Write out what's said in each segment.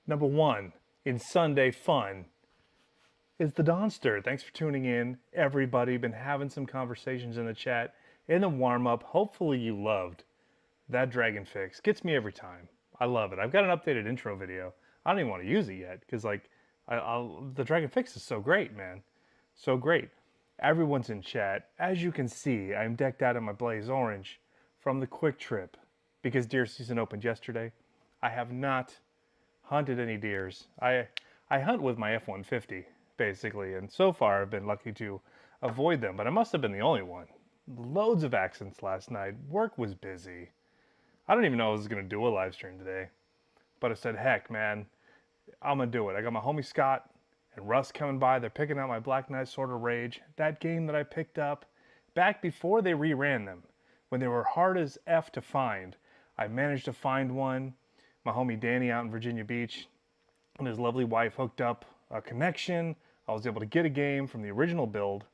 Number one in Sunday fun is the Donster. Thanks for tuning in, everybody. Been having some conversations in the chat in the warm up. Hopefully you loved that dragon fix. Gets me every time. I love it. I've got an updated intro video. I don't even want to use it yet because the dragon fix is so great, man. So great. Everyone's in chat. As you can see, I'm decked out in my blaze orange from the quick trip because deer season opened yesterday. I have not hunted any deers. I hunt with my F-150 basically, and so far I've been lucky to avoid them, but I must have been the only one. Loads of accidents last night. Work was busy. I don't even know I was going to do a live stream today, but I said, heck, man, I'm going to do it. I got my homie Scott and Russ coming by. They're picking out my Black Knight Sword of Rage. That game that I picked up back before they reran them, when they were hard as F to find. I managed to find one. My homie Danny out in Virginia Beach and his lovely wife hooked up a connection. I was able to get a game from the original build.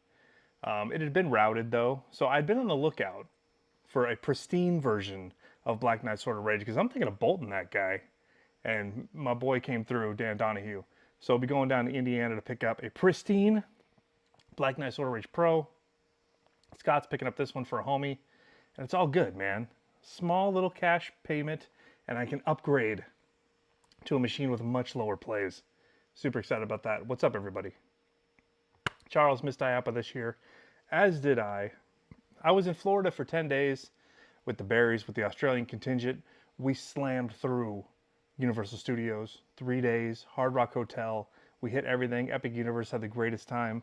It had been routed though, so I'd been on the lookout for a pristine version of Black Knight Sword of Rage because I'm thinking of bolting that guy. And my boy came through, Dan Donahue. So I'll be going down to Indiana to pick up a pristine Black Knight Sword of Rage Pro. Scott's picking up this one for a homie. And it's all good, man. Small little cash payment, and I can upgrade to a machine with much lower plays. Super excited about that. What's up, everybody? Charles missed IAPA this year, as did I. I was in Florida for 10 days with the Berries, with the Australian contingent. We slammed through Universal Studios, 3 days, Hard Rock Hotel. We hit everything. Epic Universe had the greatest time.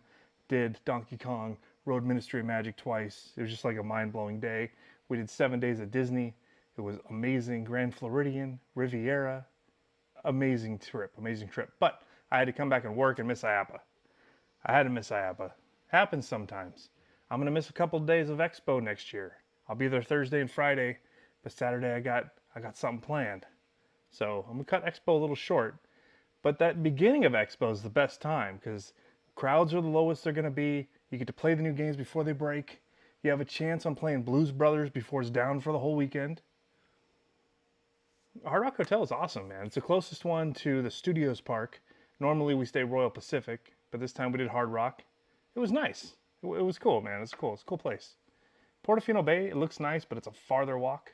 Did Donkey Kong, rode Ministry of Magic twice. It was just like a mind-blowing day. We did 7 days at Disney. It was amazing. Grand Floridian, Riviera. Amazing trip, amazing trip. But I had to come back and work and miss IAPA. I had to miss IAPA. Happens sometimes. I'm going to miss a couple of days of Expo next year. I'll be there Thursday and Friday, but Saturday I got something planned. So I'm going to cut Expo a little short. But that beginning of Expo is the best time because crowds are the lowest they're going to be. You get to play the new games before they break. You have a chance on playing Blues Brothers before it's down for the whole weekend. Hard Rock Hotel is awesome, man. It's the closest one to the Studios Park. Normally we stay Royal Pacific, but this time we did Hard Rock. It was nice. It was cool, man. It's cool. It's a cool place. Portofino Bay, it looks nice, but it's a farther walk.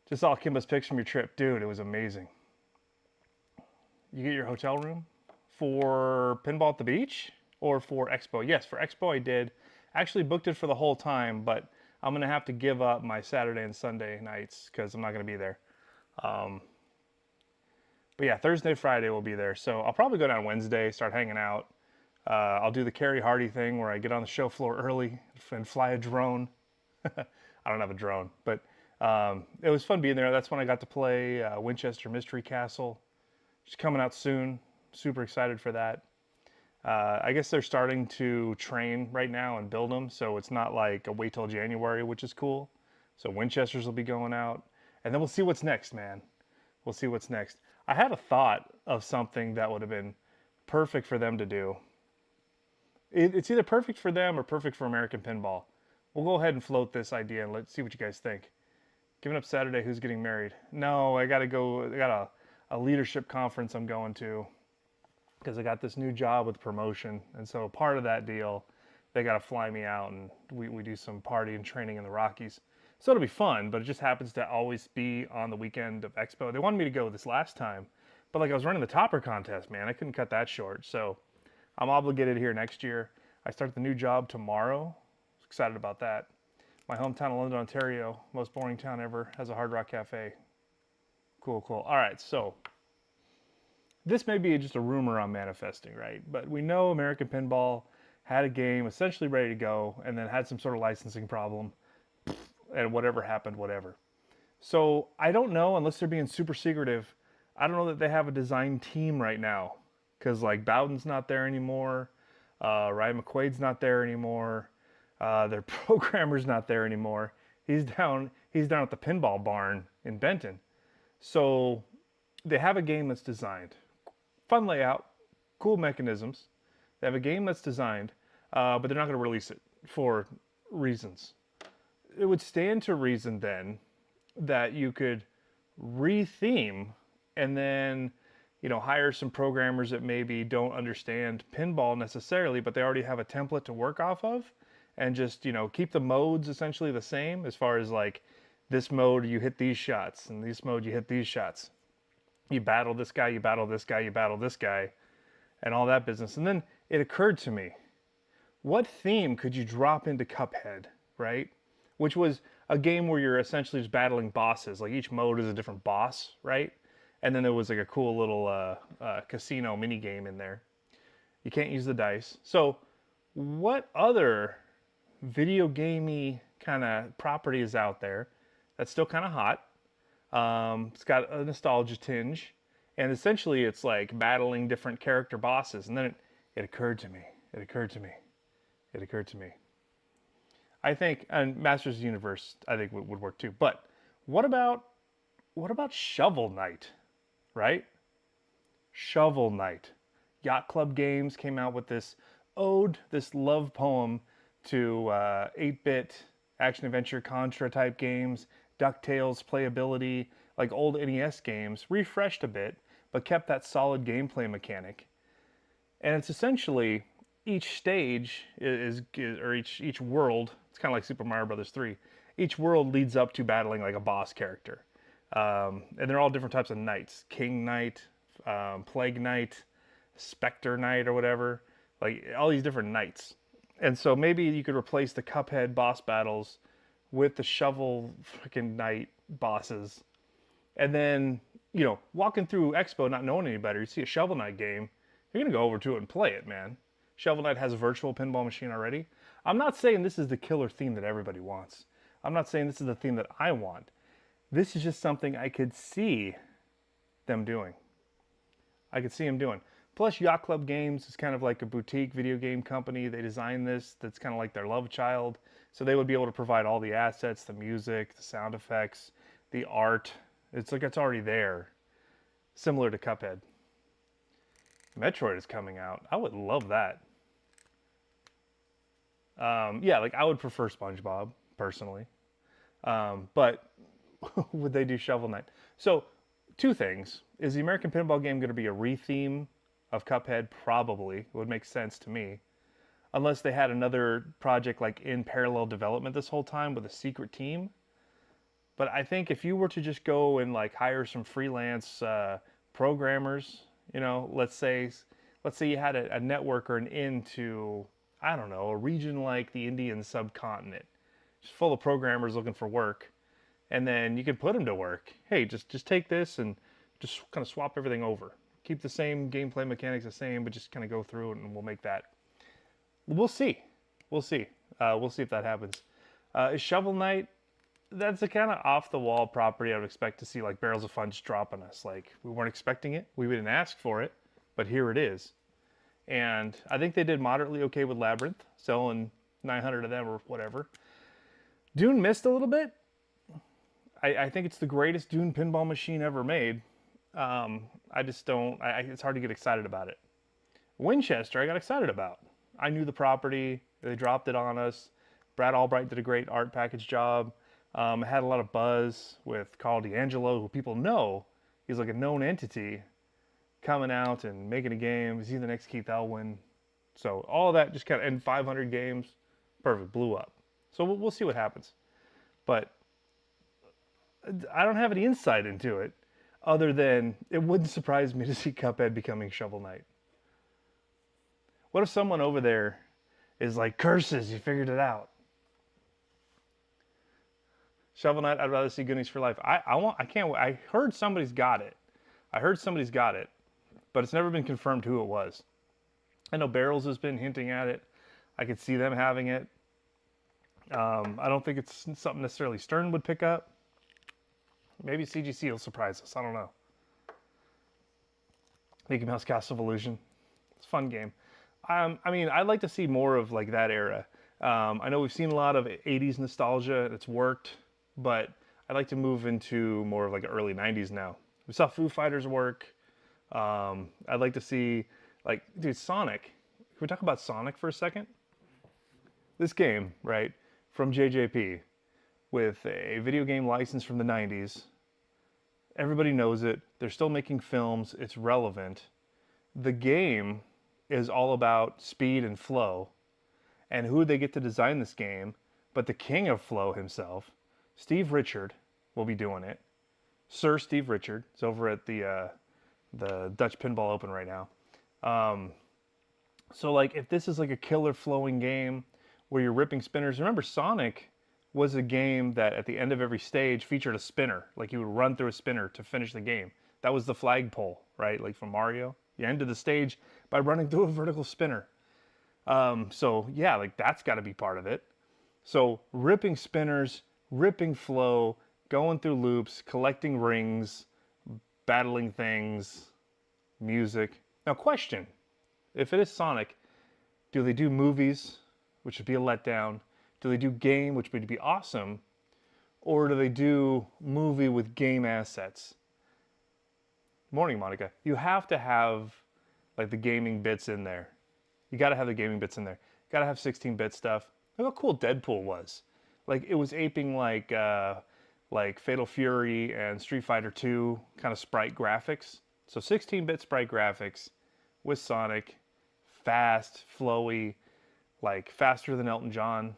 Just saw Kimba's pics from your trip. Dude, it was amazing. You get your hotel room for Pinball at the Beach or for Expo? Yes, for Expo I did. Actually booked it for the whole time, but I'm going to have to give up my Saturday and Sunday nights because I'm not going to be there. But yeah, Thursday, Friday we'll be there. So I'll probably go down Wednesday, start hanging out. I'll do the Carrie Hardy thing where I get on the show floor early and fly a drone. I don't have a drone, but it was fun being there. That's when I got to play Winchester Mystery Castle. It's coming out soon. Super excited for that. I guess they're starting to train right now and build them, so it's not like a wait till January, which is cool. So Winchesters will be going out, and then we'll see what's next, man. We'll see what's next. I had a thought of something that would have been perfect for them to do. It's either perfect for them or perfect for American Pinball. We'll go ahead and float this idea and let's see what you guys think. Giving up Saturday, who's getting married? No, I gotta go. I got a leadership conference I'm going to because I got this new job with promotion. And so part of that deal, they got to fly me out and we do some party and training in the Rockies. So it'll be fun, but it just happens to always be on the weekend of Expo. They wanted me to go this last time, but like I was running the topper contest, man, I couldn't cut that short. So I'm obligated here next year. I start the new job tomorrow. Excited about that. My hometown of London, Ontario, most boring town ever, has a Hard Rock Cafe. Cool, cool. All right, so this may be just a rumor I'm manifesting, right? But we know American Pinball had a game essentially ready to go and then had some sort of licensing problem and whatever happened, whatever. So I don't know, unless they're being super secretive, I don't know that they have a design team right now because like Bowden's not there anymore. Ryan McQuaid's not there anymore. Their programmer's not there anymore. He's down at the pinball barn in Benton. So they have a game that's designed. Fun layout, cool mechanisms. They have a game that's designed, but they're not going to release it for reasons. It would stand to reason then that you could re-theme and then, hire some programmers that maybe don't understand pinball necessarily, but they already have a template to work off of, and just, keep the modes essentially the same as far as like this mode you hit these shots, and this mode you hit these shots. You battle this guy, you battle this guy, you battle this guy, and all that business. And then it occurred to me, what theme could you drop into Cuphead, right? Which was a game where you're essentially just battling bosses. Like each mode is a different boss, right? And then there was like a cool little casino mini game in there. You can't use the dice. So, what other video gamey kind of property is out there that's still kind of hot? It's got a nostalgia tinge, and essentially it's like battling different character bosses. And then it occurred to me. It occurred to me. It occurred to me. I think, and Masters of the Universe, I think would work too. But what about Shovel Knight, right? Shovel Knight. Yacht Club Games came out with this ode, this love poem to 8-bit action-adventure Contra type games, DuckTales playability, like old NES games, refreshed a bit, but kept that solid gameplay mechanic. And it's essentially each stage or each world, it's kind of like Super Mario Brothers 3, each world leads up to battling like a boss character. And they're all different types of knights. King Knight, Plague Knight, Spectre Knight or whatever. Like all these different knights. And so maybe you could replace the Cuphead boss battles with the Shovel freaking Knight bosses. And then, walking through Expo not knowing any better, you see a Shovel Knight game, you're going to go over to it and play it, man. Shovel Knight has a virtual pinball machine already. I'm not saying this is the killer theme that everybody wants. I'm not saying this is the theme that I want. This is just something I could see them doing. I could see them doing. Plus, Yacht Club Games is kind of like a boutique video game company. They designed this. That's kind of like their love child. So they would be able to provide all the assets, the music, the sound effects, the art. It's like it's already there. Similar to Cuphead. Metroid is coming out. I would love that. Yeah, like I would prefer SpongeBob, personally. But would they do Shovel Knight? So, two things. Is the American Pinball game going to be a re-theme of Cuphead? Probably. It would make sense to me. Unless they had another project like in parallel development this whole time with a secret team. But I think if you were to just go and like hire some freelance programmers, let's say you had a network or an into, I don't know, a region like the Indian subcontinent, just full of programmers looking for work, and then you could put them to work. Hey, just take this and just kind of swap everything over. Keep the same gameplay mechanics the same, but just kind of go through it and we'll make that. We'll see. We'll see. We'll see if that happens. Is Shovel Knight? That's a kind of off-the-wall property I would expect to see like Barrels of Fun just drop on us. Like, we weren't expecting it. We didn't ask for it, but here it is. And I think they did moderately okay with Labyrinth, selling 900 of them or whatever. Dune missed a little bit. I think it's the greatest Dune pinball machine ever made. I just don't, it's hard to get excited about it. Winchester, I got excited about. I knew the property. They dropped it on us. Brad Albright did a great art package job. It had a lot of buzz with Carl D'Angelo, who people know. He's like a known entity coming out and making a game. Is he the next Keith Elwin? So all of that just kind of, and 500 games, perfect, blew up. So we'll see what happens. But I don't have any insight into it other than it wouldn't surprise me to see Cuphead becoming Shovel Knight. What if someone over there is like, curses, you figured it out? Shovel Knight, I'd rather see Goonies for Life. I heard somebody's got it. But it's never been confirmed who it was. I know Barrels has been hinting at it. I could see them having it. I don't think it's something necessarily Stern would pick up. Maybe CGC will surprise us. I don't know. Mickey Mouse Castle of Illusion. It's a fun game. I mean, I'd like to see more of like that era. I know we've seen a lot of 80s nostalgia. It's worked. But I'd like to move into more of like early 90s now. We saw Foo Fighters work. I'd like to see, like, dude, Sonic. Can we talk about Sonic for a second? This game, right, from JJP, with a video game license from the 90s, Everybody knows it. They're still making films. It's relevant. The game is all about speed and flow. And who they get to design this game, but the king of flow himself, Steve Richard, will be doing it. Sir Steve Richard is over at the Dutch Pinball Open right now. So like, if this is like a killer flowing game where you're ripping spinners, remember Sonic was a game that at the end of every stage featured a spinner. Like you would run through a spinner to finish the game. That was the flagpole, right? Like from Mario. You ended the stage by running through a vertical spinner. So yeah, like that's got to be part of it. So ripping spinners, ripping flow, going through loops, collecting rings, battling things, music. Now question, if it is Sonic, do they do movies, which would be a letdown? Do they do game, which would be awesome? Or do they do movie with game assets? Morning, Monica. You have to have like the gaming bits in there. You got to have the gaming bits in there. Got to have 16-bit stuff. Look how cool Deadpool was. Like it was aping like Fatal Fury and Street Fighter 2 kind of sprite graphics. So 16-bit sprite graphics with Sonic, fast, flowy, like faster than Elton John.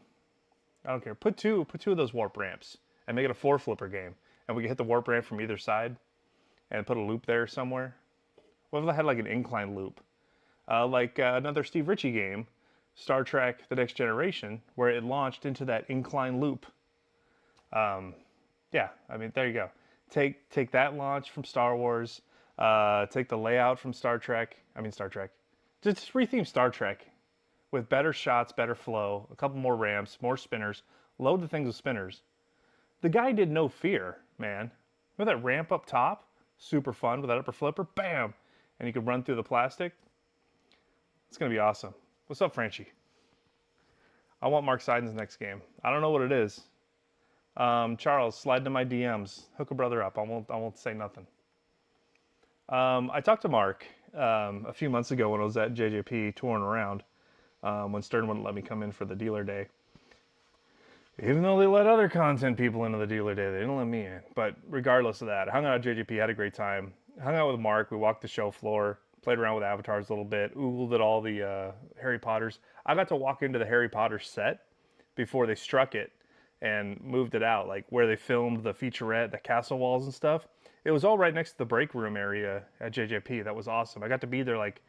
I don't care. Put two of those warp ramps and make it a 4-flipper game, and we can hit the warp ramp from either side and put a loop there somewhere. What if I had like an incline loop? Like another Steve Ritchie game, Star Trek The Next Generation, where it launched into that incline loop. Yeah, I mean, there you go. Take that launch from Star Wars, take the layout from Star Trek. Just retheme Star Trek with better shots, better flow, a couple more ramps, more spinners, load the things with spinners. The guy did no fear, man. Remember that ramp up top? Super fun with that upper flipper, bam! And you could run through the plastic. It's going to be awesome. What's up, Franchi? I want Mark Seiden's next game. I don't know what it is. Charles, slide into my DMs. Hook a brother up. I won't say nothing. I talked to Mark a few months ago when I was at JJP touring around when Stern wouldn't let me come in for the dealer day. Even though they let other content people into the dealer day, they didn't let me in. But regardless of that, I hung out at JJP, had a great time. Hung out with Mark. We walked the show floor. Played around with avatars a little bit, oogled at all the Harry Potters. I got to walk into the Harry Potter set before they struck it and moved it out, like where they filmed the featurette, the castle walls and stuff. It was all right next to the break room area at JJP. That was awesome. I got to be there like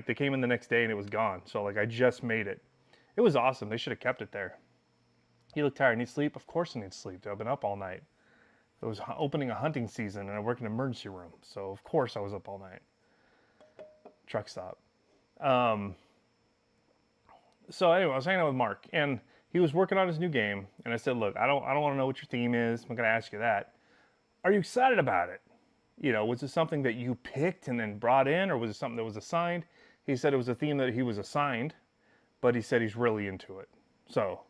they came in the next day and it was gone. So like I just made it. It was awesome. They should have kept it there. You look tired. Need sleep? Of course I need sleep. I've been up all night. It was opening a hunting season and I work in an emergency room. So of course I was up all night. Truck stop. So anyway, I was hanging out with Mark, and he was working on his new game, and I said, "Look, I don't want to know what your theme is. I'm not going to ask you that. Are you excited about it? You know, was it something that you picked and then brought in, or was it something that was assigned?" He said it was a theme that he was assigned, but he said he's really into it. So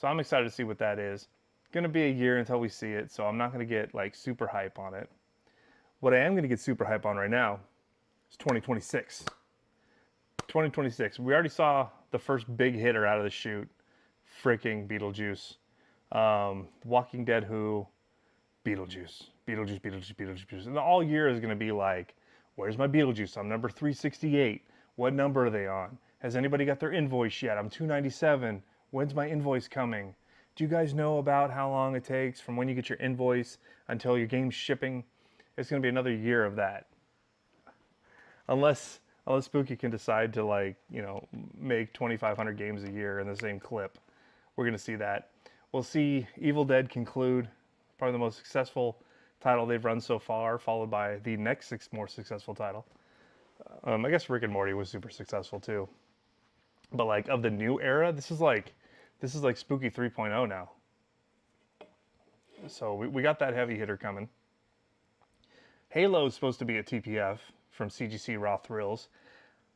I'm excited to see what that is. It's going to be a year until we see it, so I'm not going to get like super hype on it. What I am going to get super hype on right now, it's 2026. 2026. We already saw the first big hitter out of the chute. Freaking Beetlejuice. Walking Dead Who. Beetlejuice. And all year is going to be like, where's my Beetlejuice? I'm number 368. What number are they on? Has anybody got their invoice yet? I'm 297. When's my invoice coming? Do you guys know about how long it takes from when you get your invoice until your game's shipping? It's going to be another year of that. Unless Spooky can decide to, like, you know, make 2,500 games a year in the same clip. We're going to see that. We'll see Evil Dead conclude, probably the most successful title they've run so far, followed by the next more successful title. I guess Rick and Morty was super successful too. But like of the new era, this is like Spooky 3.0 now. So we got that heavy hitter coming. Halo is supposed to be a TPF from CGC Raw Thrills.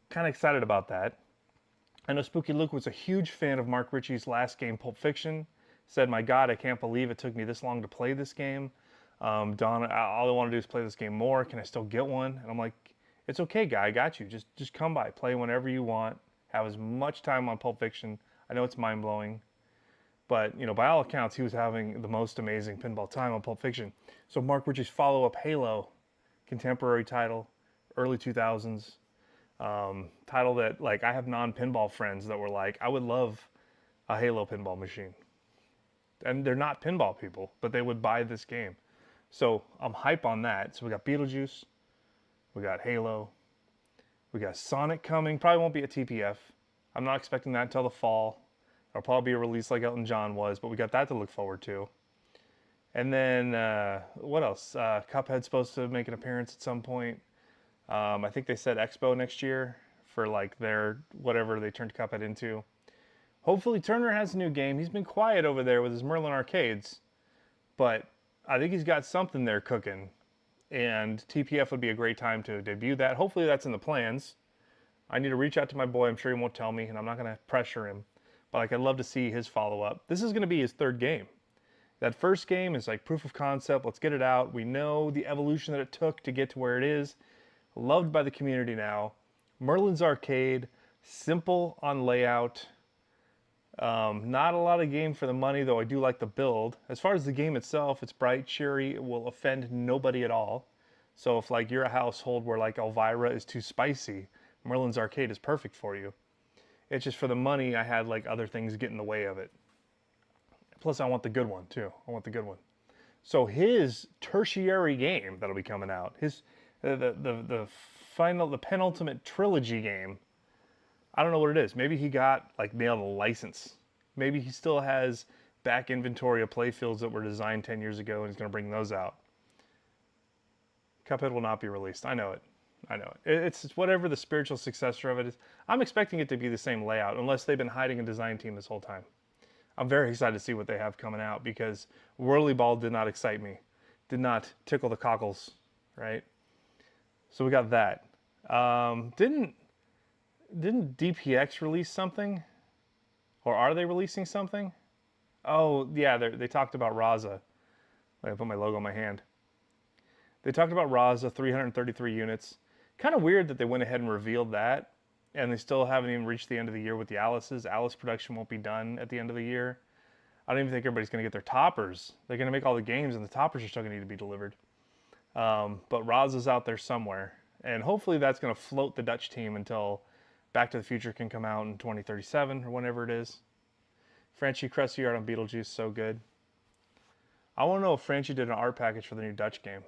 Kind of excited about that. I know Spooky Luke was a huge fan of Mark Ritchie's last game, Pulp Fiction. Said, "My God, I can't believe it took me this long to play this game. Don, all I want to do is play this game more. Can I still get one?" And I'm like, "It's okay, guy. I got you. Just come by. Play whenever you want. Have as much time on Pulp Fiction. I know it's mind-blowing. But, you know, by all accounts, he was having the most amazing pinball time on Pulp Fiction. So Mark Ritchie's follow-up, Halo, contemporary title, early 2000s, title that, like, I have non-pinball friends that were like, I would love a Halo pinball machine. And they're not pinball people, but they would buy this game. So I'm hype on that. So we got Beetlejuice, we got Halo, we got Sonic coming. Probably won't be a TPF. I'm not expecting that until the fall. It'll probably be a release like Elton John was, but we got that to look forward to. And then, what else? Cuphead's supposed to make an appearance at some point. I think they said Expo next year for like their, whatever they turned Cuphead into. Hopefully Turner has a new game. He's been quiet over there with his Merlin arcades, but I think he's got something there cooking. And TPF would be a great time to debut that. Hopefully that's in the plans. I need to reach out to my boy. I'm sure he won't tell me, and I'm not going to pressure him. But like, I'd love to see his follow-up. This is going to be his third game. That first game is like proof of concept. Let's get it out. We know the evolution that it took to get to where it is. Loved by the community now. Merlin's Arcade, simple on layout. Not a lot of game for the money, though I do like the build. As far as the game itself, it's bright, cheery. It will offend nobody at all. So if like you're a household where like Elvira is too spicy, Merlin's Arcade is perfect for you. It's just for the money, I had like other things get in the way of it. Plus, I want the good one too. I want the good one. So his tertiary game that'll be coming out, his the penultimate trilogy game. I don't know what it is. Maybe he got like nailed a license. Maybe he still has back inventory of playfields that were designed 10 years ago and he's going to bring those out. Cuphead will not be released. I know it. I know it. It's whatever the spiritual successor of it is. I'm expecting it to be the same layout unless they've been hiding a design team this whole time. I'm very excited to see what they have coming out because Whirly Ball did not excite me. Did not tickle the cockles, right? So we got that. Didn't DPX release something? Or are they releasing something? Oh, yeah, they talked about Raza. I put my logo on my hand. They talked about Raza, 333 units. Kind of weird that they went ahead and revealed that, and they still haven't even reached the end of the year with the Alice's. Alice production won't be done at the end of the year. I don't even think everybody's going to get their toppers. They're going to make all the games, and the toppers are still going to need to be delivered. But Raza's out there somewhere, and hopefully that's going to float the Dutch team until Back to the Future can come out in 2037 or whenever it is. Franchi Cressy art on Beetlejuice, so good. I want to know if Franchi did an art package for the new Dutch game.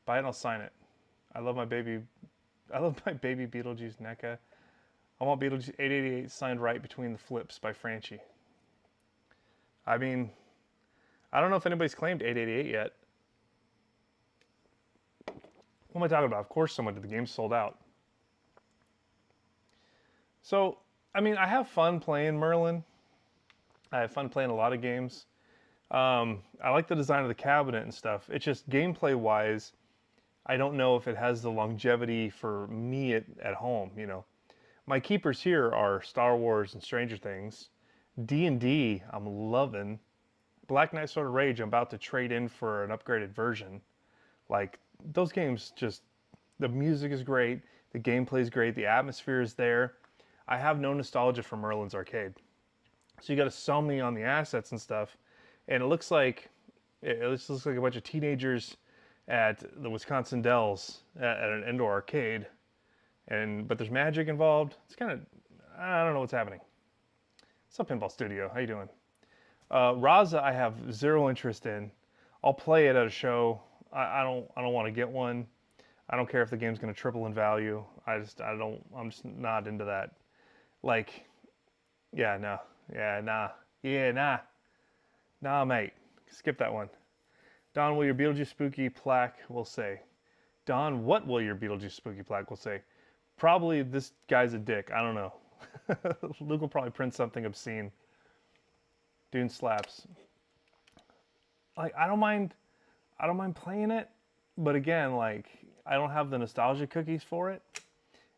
Buy it and I'll sign it. I love my baby Beetlejuice NECA. I want Beetlejuice 888 signed right between the flips by Franchi. I mean, I don't know if anybody's claimed 888 yet. What am I talking about? Of course someone did. The game's sold out. So, I mean, I have fun playing Merlin. I have fun playing a lot of games. I like the design of the cabinet and stuff. It's just gameplay-wise, I don't know if it has the longevity for me at home, you know. My keepers here are Star Wars and Stranger Things. D&D, I'm loving. Black Knight Sword of Rage, I'm about to trade in for an upgraded version. Like, those games just, the music is great, the gameplay is great, the atmosphere is there. I have no nostalgia for Merlin's Arcade. So you got to sell me on the assets and stuff. And it looks like a bunch of teenagers at the Wisconsin Dells at an indoor arcade. But there's magic involved. It's kind of, I don't know what's happening. What's up, Pinball Studio? How you doing? Raza, I have zero interest in. I'll play it at a show. I don't want to get one. I don't care if the game's going to triple in value. I'm just not into that. Like, yeah, no. Yeah, nah. Yeah, nah. Nah, mate. Skip that one. Don, will your Beetlejuice Spooky plaque will say? Don, what will your Beetlejuice Spooky plaque will say? Probably this guy's a dick. I don't know. Luke will probably print something obscene. Dune slaps. Like, I don't mind playing it, but again, like, I don't have the nostalgia cookies for it,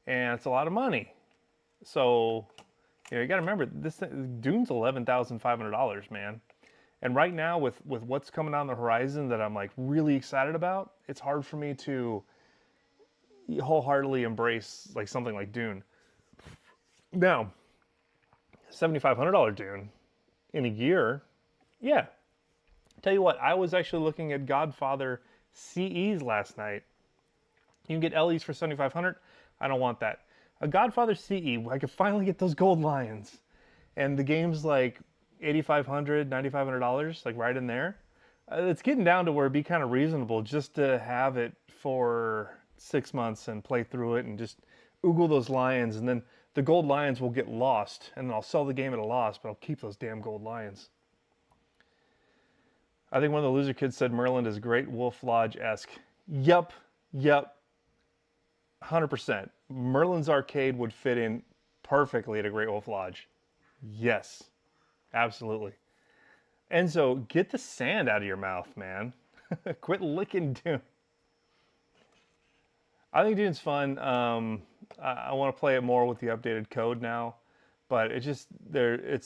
and it's a lot of money. So, you know, you got to remember, Dune's $11,500, man. And right now, with what's coming down the horizon that I'm like really excited about, it's hard for me to wholeheartedly embrace like something like Dune. Now, $7,500 Dune in a year, yeah. Tell you what, I was actually looking at Godfather CEs last night. You can get LEs for 7,500. I don't want that. A Godfather CE, I could finally get those gold lions. And the game's like $8,500, $9,500, like right in there. It's getting down to where it'd be kind of reasonable just to have it for 6 months and play through it and just oogle those lions. And then the gold lions will get lost. And then I'll sell the game at a loss, but I'll keep those damn gold lions. I think one of the loser kids said Merlin is Great Wolf Lodge-esque. Yup, 100%. Merlin's Arcade would fit in perfectly at a Great Wolf Lodge. Yes, absolutely. Enzo, get the sand out of your mouth, man. Quit licking Dune. I think Dune's fun. I want to play it more with the updated code now, but it's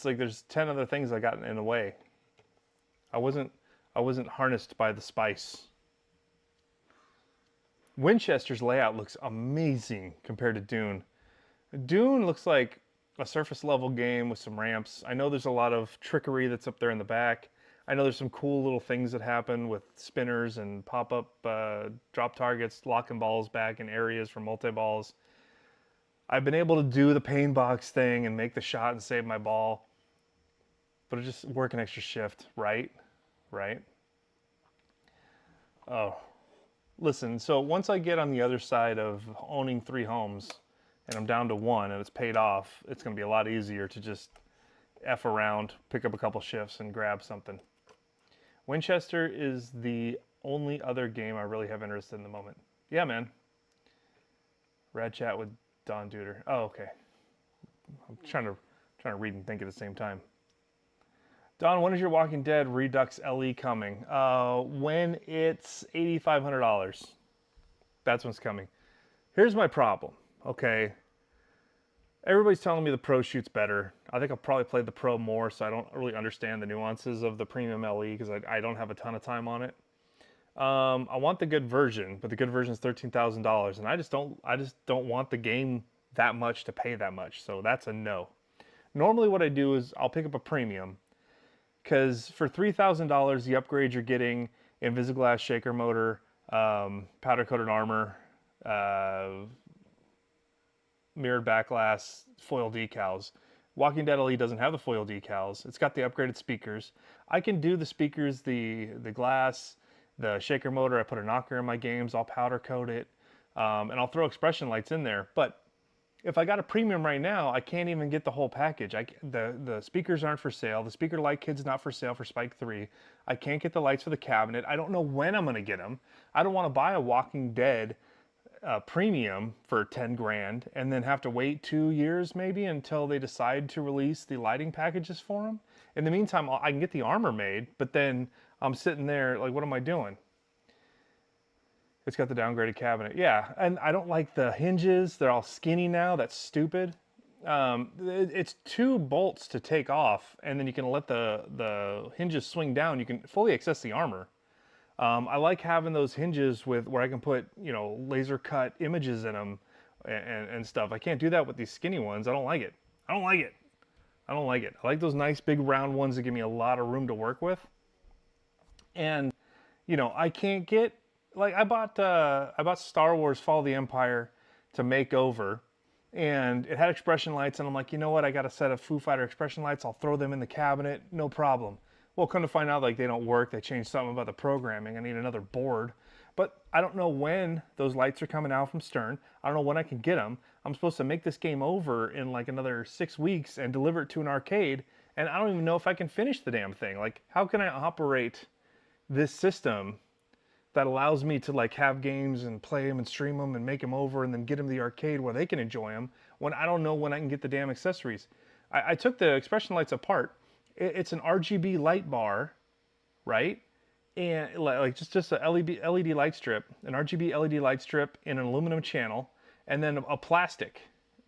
like there's 10 other things I got in the way. I wasn't harnessed by the spice. Winchester's layout looks amazing compared to Dune. Dune looks like a surface level game with some ramps. I know there's a lot of trickery that's up there in the back. I know there's some cool little things that happen with spinners and pop-up drop targets, locking balls back in areas for multi-balls. I've been able to do the pain box thing and make the shot and save my ball, but it just work an extra shift, right? Oh, listen, so once I get on the other side of owning 3 homes and I'm down to 1 and it's paid off, it's going to be a lot easier to just F around, pick up a couple shifts and grab something. Winchester is the only other game I really have interest in the moment. Yeah, man. Rad chat with Don Duder. Oh, okay. I'm trying to read and think at the same time. Don, when is your Walking Dead Redux LE coming? When it's $8,500. That's when it's coming. Here's my problem, okay? Everybody's telling me the Pro shoots better. I think I'll probably play the Pro more, so I don't really understand the nuances of the Premium LE because I don't have a ton of time on it. I want the good version, but the good version is $13,000, and I just don't want the game that much to pay that much, so that's a no. Normally what I do is I'll pick up a Premium, because for $3,000, the upgrades you're getting Invisiglass shaker motor, powder coated armor, mirrored back glass, foil decals. Walking Dead LE doesn't have the foil decals. It's got the upgraded speakers. I can do the speakers, the glass, the shaker motor. I put a knocker in my games. I'll powder coat it, and I'll throw expression lights in there. But if I got a Premium right now, I can't even get the whole package. The speakers aren't for sale. The speaker light kit's not for sale for Spike 3. I can't get the lights for the cabinet. I don't know when I'm going to get them. I don't want to buy a Walking Dead Premium for 10 grand and then have to wait 2 years maybe until they decide to release the lighting packages for them. In the meantime, I can get the armor made, but then I'm sitting there like, what am I doing? It's got the downgraded cabinet. Yeah, and I don't like the hinges. They're all skinny now. That's stupid. It's 2 bolts to take off, and then you can let the hinges swing down. You can fully access the armor. I like having those hinges where I can put, laser cut images in them and stuff. I can't do that with these skinny ones. I don't like it. I like those nice big round ones that give me a lot of room to work with. And, I can't get, like I bought Star Wars Fall of the Empire to make over, and it had expression lights, and I'm like, you know what? I got a set of Foo Fighter expression lights. I'll throw them in the cabinet, no problem. Well, come to find out, like, they don't work. They changed something about the programming. I need another board. But I don't know when those lights are coming out from Stern. I don't know when I can get them. I'm supposed to make this game over in like another 6 weeks and deliver it to an arcade, and I don't even know if I can finish the damn thing. Like, how can I operate this system that allows me to like have games and play them and stream them and make them over and then get them to the arcade where they can enjoy them when I don't know when I can get the damn accessories? I took the expression lights apart. It's an RGB light bar, right? And like just a LED light strip, an RGB LED light strip in an aluminum channel, and then a plastic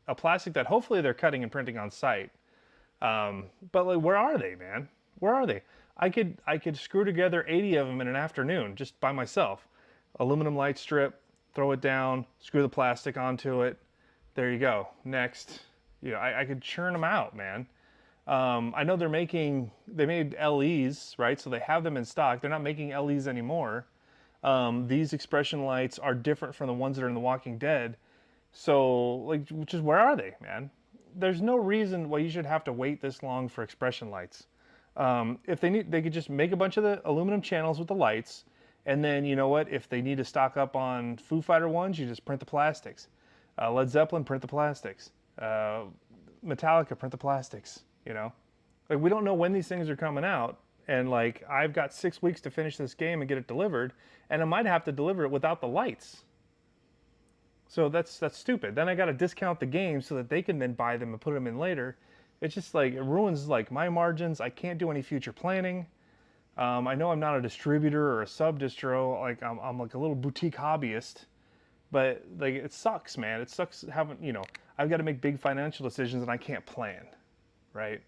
that hopefully they're cutting and printing on site. But like, where are they, man? Where are they? I could screw together 80 of them in an afternoon just by myself. Aluminum light strip, throw it down, screw the plastic onto it. There you go. Next, I could churn them out, man. I know they made LEs, right? So they have them in stock. They're not making LEs anymore. These expression lights are different from the ones that are in The Walking Dead. So, like, which is where are they, man? There's no reason why you should have to wait this long for expression lights. If they need, they could just make a bunch of the aluminum channels with the lights, and then you know what? If they need to stock up on Foo Fighter ones, you just print the plastics. Led Zeppelin, print the plastics. Metallica, print the plastics. You know, like we don't know when these things are coming out, and like I've got 6 weeks to finish this game and get it delivered, and I might have to deliver it without the lights. So that's stupid. Then I got to discount the game so that they can then buy them and put them in later. It's just like it ruins like my margins. I can't do any future planning. I know I'm not a distributor or a sub distro. Like I'm like a little boutique hobbyist, but like it sucks, man. It sucks having I've got to make big financial decisions and I can't plan, right?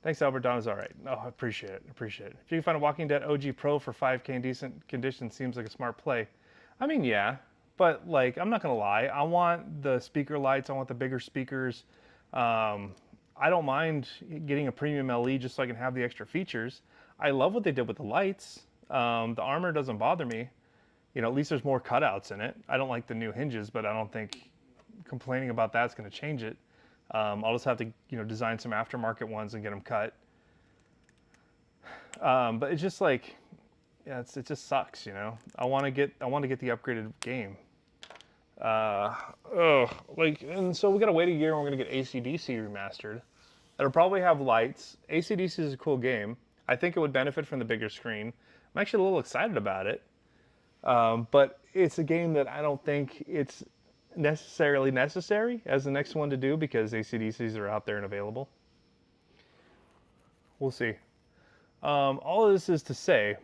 Thanks, Albert. Donna's all right. Oh, I appreciate it. Appreciate it. If you can find a Walking Dead OG Pro for 5K in decent condition, seems like a smart play. I mean, yeah, but like I'm not gonna lie. I want the speaker lights. I want the bigger speakers. I don't mind getting a premium LE just so I can have the extra features. I love what they did with the lights. The armor doesn't bother me. At least there's more cutouts in it. I don't like the new hinges, but I don't think complaining about that's going to change it. I'll just have to, design some aftermarket ones and get them cut. But it's just like, yeah, it just sucks, I want to get the upgraded game. And so we got to wait a year and we're going to get AC/DC remastered. It'll probably have lights. AC/DC is a cool game. I think it would benefit from the bigger screen. I'm actually a little excited about it. But it's a game that I don't think it's necessarily necessary as the next one to do because AC/DCs are out there and available. We'll see. All of this is to say,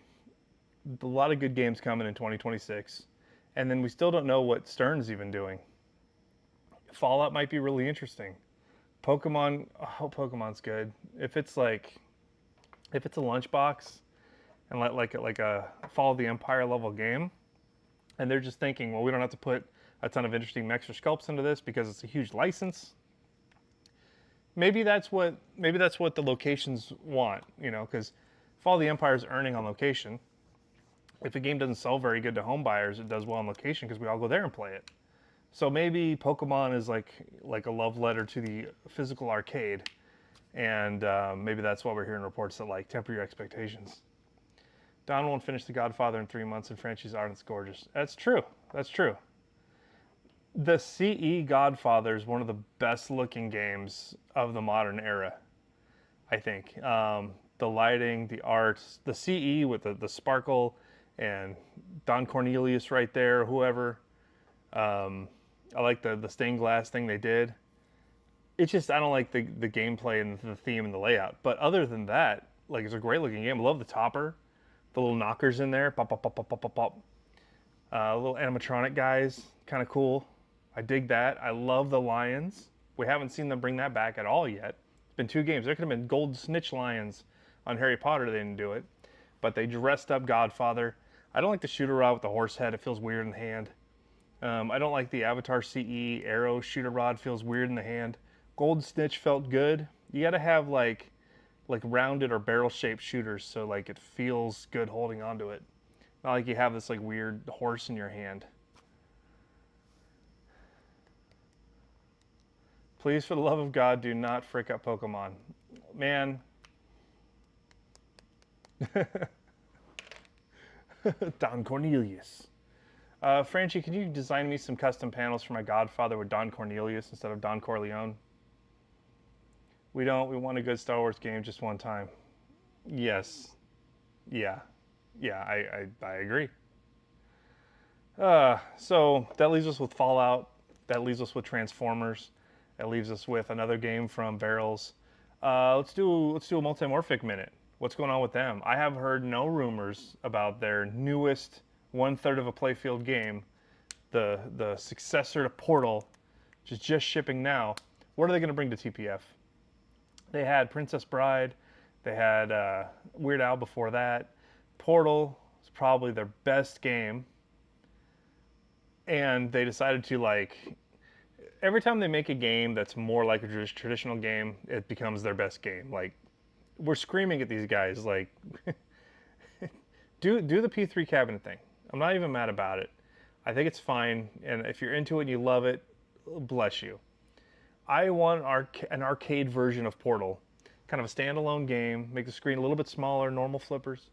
a lot of good games coming in 2026. And then we still don't know what Stern's even doing. Fallout might be really interesting. Pokemon, I hope Pokemon's good. If it's a lunchbox and like a Fall of the Empire level game, and they're just thinking, well, we don't have to put a ton of interesting mechs or sculpts into this because it's a huge license. Maybe that's what the locations want, because Fall of the Empire is earning on location. If a game doesn't sell very good to home buyers, it does well on location because we all go there and play it. So maybe Pokemon is like a love letter to the physical arcade, and maybe that's why we're hearing reports that like temper your expectations. Don won't finish The Godfather in 3 months, and Franchi's art is gorgeous. That's true. That's true. The CE Godfather is one of the best looking games of the modern era, I think. The lighting, the art, the CE with the sparkle, and Don Cornelius right there, whoever. I like the stained glass thing they did. It's just, I don't like the gameplay and the theme and the layout. But other than that, like, it's a great looking game. I love the topper, the little knockers in there, pop, pop, pop, pop, pop, pop, pop. Little animatronic guys, kind of cool. I dig that. I love the lions. We haven't seen them bring that back at all yet. It's been 2 games. There could have been gold snitch lions on Harry Potter. They didn't do it. But they dressed up Godfather. I don't like the shooter rod with the horse head. It feels weird in the hand. I don't like the Avatar CE arrow shooter rod. Feels weird in the hand. Gold snitch felt good. You got to have like rounded or barrel shaped shooters so like it feels good holding onto it. Not like you have this like weird horse in your hand. Please, for the love of God, do not frick up Pokemon. Man. Don Cornelius. Franchi, can you design me some custom panels for my Godfather with Don Cornelius instead of Don Corleone? We don't. We want a good Star Wars game just one time. Yes. Yeah. Yeah, I agree. So that leaves us with Fallout. That leaves us with Transformers. That leaves us with another game from Barrels. Let's do a Multimorphic minute. What's going on with them? I have heard no rumors about their newest 1/3 of a playfield game, the successor to Portal, which is just shipping now. What are they going to bring to TPF? They had Princess Bride. They had Weird Al before that. Portal is probably their best game. And they decided to every time they make a game that's more like a traditional game, it becomes their best game. Like, we're screaming at these guys, like, do the P3 cabinet thing. I'm not even mad about it. I think it's fine, and if you're into it and you love it, bless you. I want an arcade version of Portal, kind of a standalone game, make the screen a little bit smaller, normal flippers,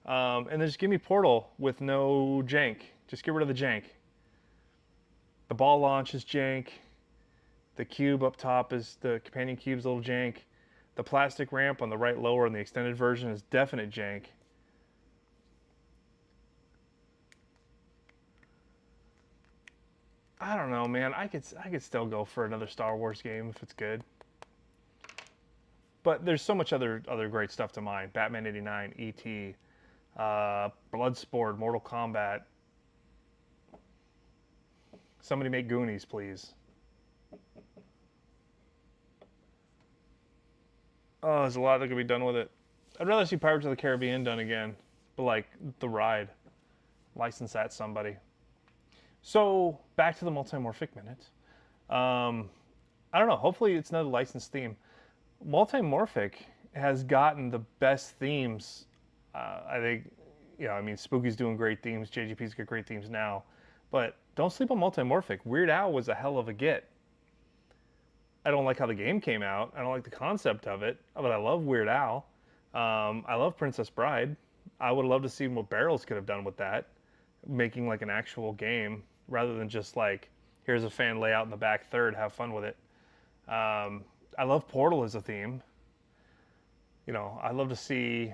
and then just give me Portal with no jank. Just get rid of the jank. The ball launch is jank. The cube up top is, the companion cube's a little jank. The plastic ramp on the right lower in the extended version is definite jank. I don't know, man. I could still go for another Star Wars game if it's good. But there's so much other great stuff to mind. Batman '89, E.T., Bloodsport, Mortal Kombat. Somebody make Goonies, please. Oh, there's a lot that could be done with it. I'd rather see Pirates of the Caribbean done again. But like, the ride. License that somebody. So, back to the Multimorphic Minute. I don't know, hopefully it's another licensed theme. Multimorphic has gotten the best themes. I think, I mean, Spooky's doing great themes, JGP's got great themes now. But don't sleep on Multimorphic. Weird Al was a hell of a get. I don't like how the game came out. I don't like the concept of it, but I love Weird Al. I love Princess Bride. I would love to see what Barrels could have done with that, making like an actual game rather than just like, here's a fan layout in the back third, have fun with it. I love Portal as a theme. I'd love to see,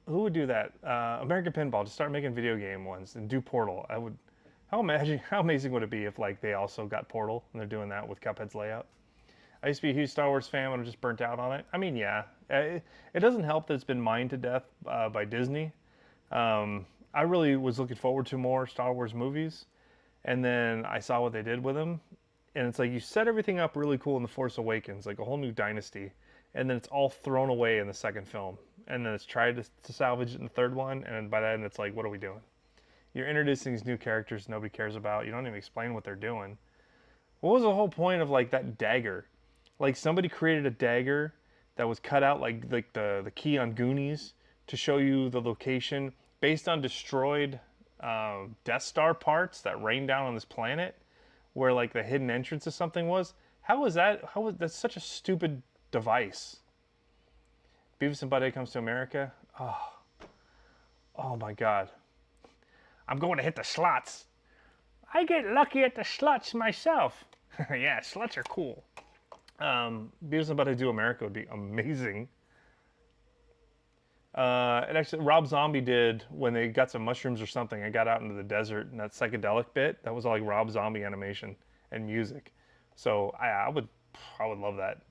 who would do that? American Pinball, just start making video game ones and do Portal. How amazing would it be if like they also got Portal and they're doing that with Cuphead's layout? I used to be a huge Star Wars fan, but I'm just burnt out on it. I mean, yeah, it doesn't help that it's been mined to death by Disney. I really was looking forward to more Star Wars movies, and then I saw what they did with them, and it's like you set everything up really cool in The Force Awakens, like a whole new dynasty, and then it's all thrown away in the second film, and then it's tried to salvage it in the third one, and by then it's like, what are we doing? You're introducing these new characters nobody cares about. You don't even explain what they're doing. What was the whole point of like that dagger? Like somebody created a dagger that was cut out like the key on Goonies to show you the location based on destroyed Death Star parts that rained down on this planet, where like the hidden entrance to something was. How was that's such a stupid device? Beavis and Butthead Comes to America. Oh my God. I'm going to hit the slots. I get lucky at the slots myself. Yeah, slots are cool. Beavis and Butthead Do America would be amazing. And actually, Rob Zombie did when they got some mushrooms or something and got out into the desert, and that psychedelic bit, that was all like Rob Zombie animation and music. So I would love that.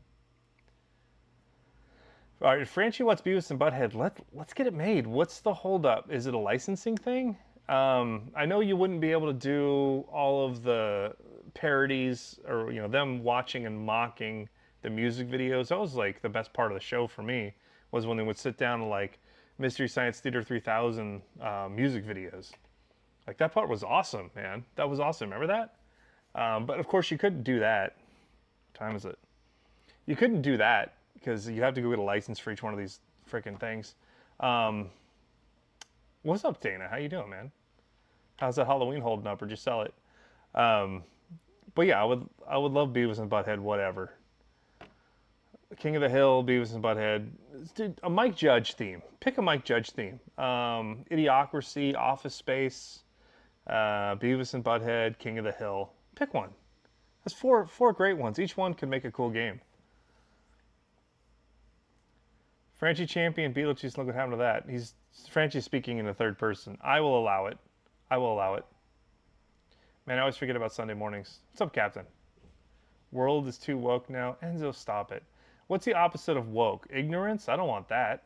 All right, if Franchi wants Beavis and Butthead, let's get it made. What's the holdup? Is it a licensing thing? I know you wouldn't be able to do all of the parodies or them watching and mocking the music videos. That was like the best part of the show for me, was when they would sit down and like Mystery Science Theater 3000 music videos. Like that part was awesome, man. That was awesome. Remember that? But of course you couldn't do that. What time is it? You couldn't do that because you have to go get a license for each one of these freaking things. What's up, Dana? How you doing, man? How's that Halloween holding up, or just sell it? But yeah, I would love Beavis and Butthead, whatever. King of the Hill, Beavis and Butthead. Dude, a Mike Judge theme. Pick a Mike Judge theme. Idiocracy, Office Space, Beavis and Butthead, King of the Hill. Pick one. That's four great ones. Each one could make a cool game. Franchi Champion, Beetlejuice, look what happened to that. Franchi speaking in the third person. I will allow it. I will allow it. Man, I always forget about Sunday mornings. What's up, Captain? World is too woke now. Enzo, stop it. What's the opposite of woke? Ignorance? I don't want that.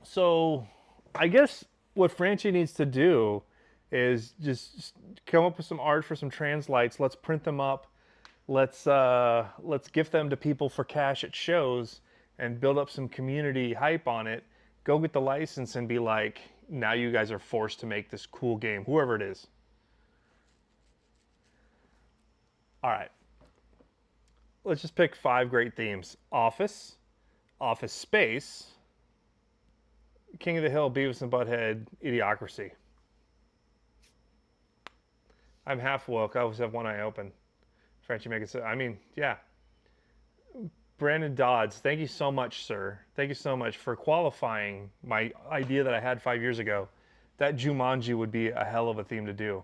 So, I guess what Franchi needs to do is just come up with some art for some trans lights. Let's print them up. Let's gift them to people for cash at shows and build up some community hype on it. Go get the license and be like, now you guys are forced to make this cool game, whoever it is. All right. Let's just pick 5 great themes. Office, Office Space, King of the Hill, Beavis and Butthead, Idiocracy. I'm half woke. I always have one eye open. Frenchie make it so. I mean, yeah. Brandon Dodds, thank you so much, sir. Thank you so much for qualifying my idea that I had 5 years ago. That Jumanji would be a hell of a theme to do.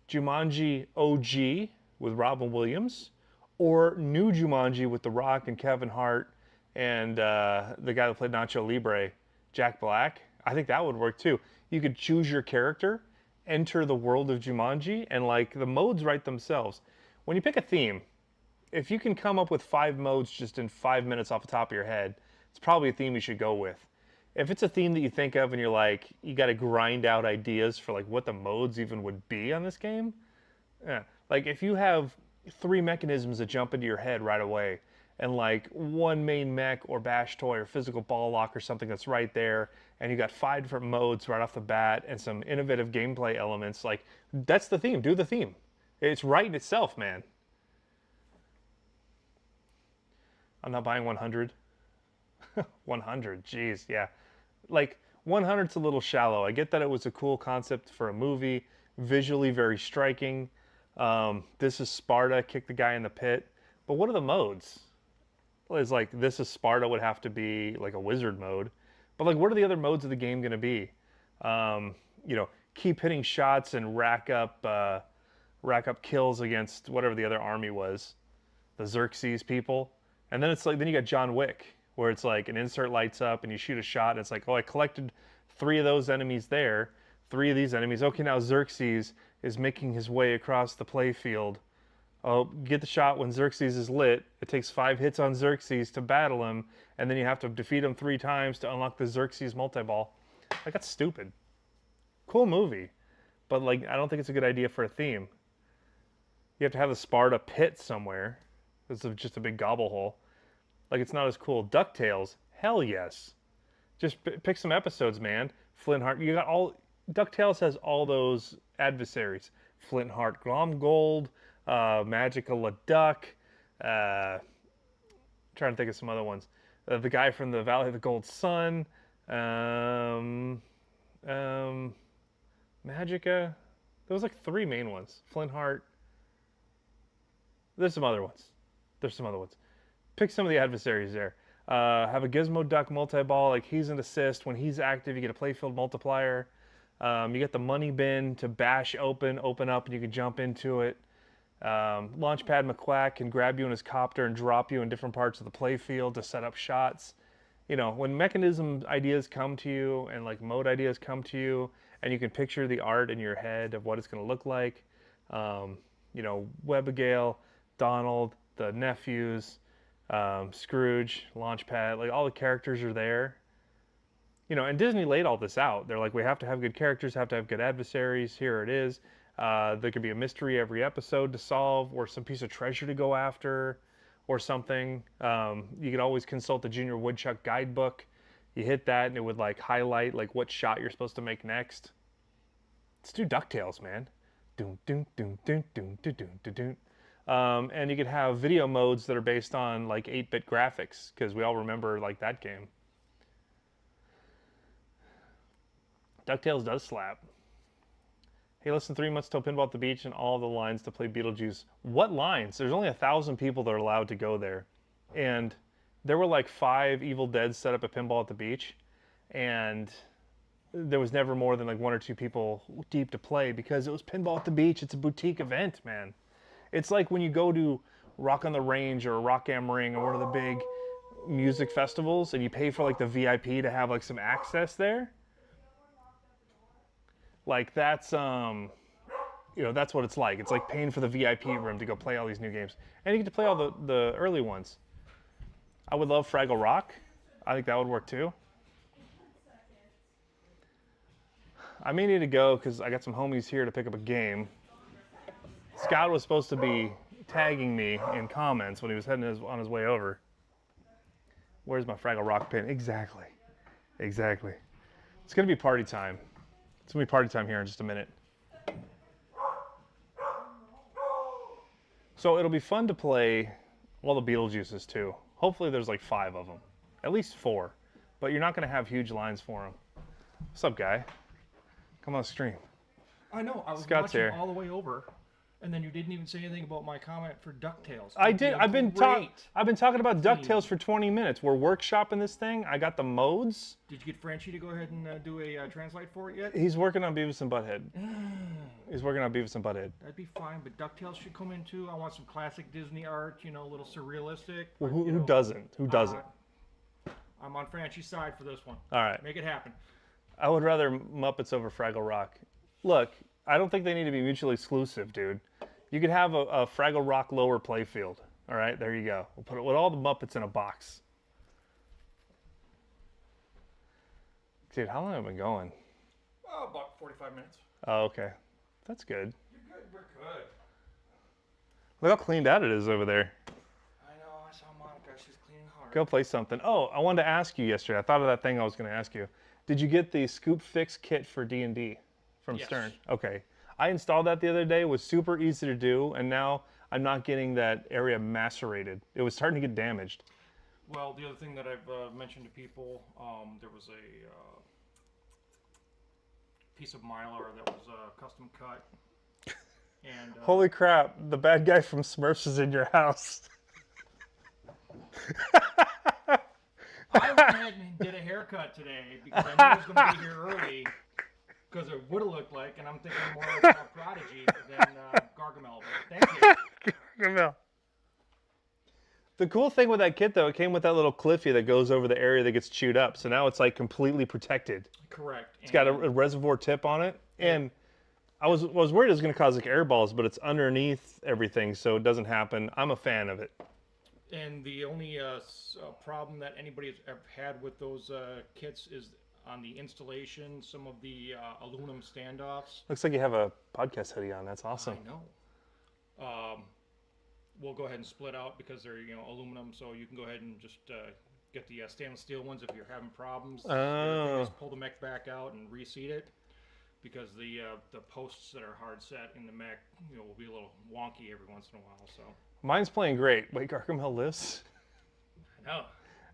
Jumanji OG with Robin Williams, or new Jumanji with The Rock and Kevin Hart and the guy that played Nacho Libre, Jack Black. I think that would work too. You could choose your character, enter the world of Jumanji, and like the modes write themselves. When you pick a theme, if you can come up with 5 modes just in 5 minutes off the top of your head, it's probably a theme you should go with. If it's a theme that you think of and you're like, you got to grind out ideas for like what the modes even would be on this game, yeah. Like if you have 3 mechanisms that jump into your head right away, and like one main mech or bash toy or physical ball lock or something that's right there, and you got 5 different modes right off the bat and some innovative gameplay elements, like that's the theme. Do the theme. It's right in itself, man. I'm not buying 100. 100, jeez, yeah. Like 100's a little shallow. I get that it was a cool concept for a movie, visually very striking. This is Sparta, kick the guy in the pit. But what are the modes? Well, it's like this is Sparta would have to be like a wizard mode. But like, what are the other modes of the game going to be? You know, keep hitting shots and rack up kills against whatever the other army was, the Xerxes people. And then it's like, then you got John Wick, where it's like an insert lights up and you shoot a shot and it's like, oh, I collected 3 of those enemies there, 3 of these enemies. Okay, now Xerxes is making his way across the play field. Oh, get the shot when Xerxes is lit. It takes 5 hits on Xerxes to battle him, and then you have to defeat him 3 times to unlock the Xerxes multi-ball. Like, that's stupid. Cool movie, but like, I don't think it's a good idea for a theme. You have to have the Sparta pit somewhere. This is just a big gobble hole. Like, it's not as cool. DuckTales, hell yes. Just pick some episodes, man. Flintheart, you got all... DuckTales has all those adversaries. Flintheart Glomgold, Magical LaDuck, trying to think of some other ones. The guy from the Valley of the Gold Sun, Magica. There was like 3 main ones. Flintheart. There's some other ones. Pick some of the adversaries there. Have a Gizmo Duck multi-ball. Like, he's an assist. When he's active, you get a playfield multiplier. You get the money bin to bash open up, and you can jump into it. Launchpad McQuack can grab you in his copter and drop you in different parts of the playfield to set up shots. You know, when mechanism ideas come to you and like mode ideas come to you, and you can picture the art in your head of what it's going to look like. You know, Webigail, Donald, the nephews, Scrooge, Launchpad, like all the characters are there. You know, and Disney laid all this out. They're like, we have to have good characters, have to have good adversaries. Here it is. There could be a mystery every episode to solve, or some piece of treasure to go after, or something. You could always consult the Junior Woodchuck guidebook. You hit that, and it would like highlight like what shot you're supposed to make next. Let's do DuckTales, man. Doom doom doom doom doom doom doom doom. And you could have video modes that are based on like 8-bit graphics, because we all remember like that game. DuckTales does slap. Hey, listen, 3 months till Pinball at the Beach and all the lines to play Beetlejuice. What lines? There's only 1,000 people that are allowed to go there. And there were like 5 Evil Deads set up at Pinball at the Beach. And there was never more than like 1 or 2 people deep to play, because it was Pinball at the Beach. It's a boutique event, man. It's like when you go to Rock on the Range or Rock am Ring or one of the big music festivals, and you pay for like the VIP to have like some access there. Like, that's, you know, that's what it's like. It's like paying for the VIP room to go play all these new games. And you get to play all the early ones. I would love Fraggle Rock. I think that would work too. I may need to go because I got some homies here to pick up a game. Scott was supposed to be tagging me in comments when he was heading on his way over. Where's my Fraggle Rock pin? Exactly. Exactly. It's going to be party time. It's going to be party time here in just a minute. So it'll be fun to play, well, the Beetlejuices too. Hopefully there's like 5 of them. At least 4. But you're not going to have huge lines for them. What's up, guy? Come on stream. I know. I was Scott's watching here. all the way over, and then you didn't even say anything about my comment for DuckTales. I did. I've been talking about theme. DuckTales for 20 minutes. We're workshopping this thing. I got the modes. Did you get Frenchie to go ahead and do a translate for it yet? He's working on Beavis and Butthead. He's working on Beavis and Butthead. That'd be fine, but DuckTales should come in too. I want some classic Disney art, you know, a little surrealistic. Well, but, who doesn't? Who doesn't? I'm on Frenchie's side for this one. All right. Make it happen. I would rather Muppets over Fraggle Rock. Look, I don't think they need to be mutually exclusive, dude. You could have a Fraggle Rock lower playfield. All right, there you go. We'll put all the Muppets in a box. Dude, how long have I been going? Oh, about 45 minutes. Oh, okay. That's good. You're good. We're good. Look how cleaned out it is over there. I know. I saw Monica. She's cleaning hard. Go play something. Oh, I wanted to ask you yesterday. I thought of that thing I was going to ask you. Did you get the Scoop Fix kit for D&D from Yes. Stern? Okay. I installed that the other day. It was super easy to do, and now I'm not getting that area macerated. It was starting to get damaged. Well, the other thing that I've mentioned to people, there was a piece of mylar that was custom cut. And Holy crap, the bad guy from Smurfs is in your house. I went ahead and did a haircut today because I knew I was going to be here early because it would have looked like, and I'm thinking more like Prodigy than Gargamel. But thank you. Gargamel. The cool thing with that kit, though, it came with that little cliffy that goes over the area that gets chewed up. So now it's like completely protected. Correct. It's got a reservoir tip on it. And I was worried it was going to cause like air balls, but it's underneath everything, so it doesn't happen. I'm a fan of it. And the only problem that anybody has ever had with those kits is on the installation, some of the aluminum standoffs. Looks like you have a podcast hoodie on. That's awesome. I know. We'll go ahead and split out because they're aluminum, so you can go ahead and just get the stainless steel ones if you're having problems. Oh. Just pull the mech back out and reseat it because the posts that are hard set in the mech will be a little wonky every once in a while. So. Mine's playing great. Wait, Gargamel lives? I know.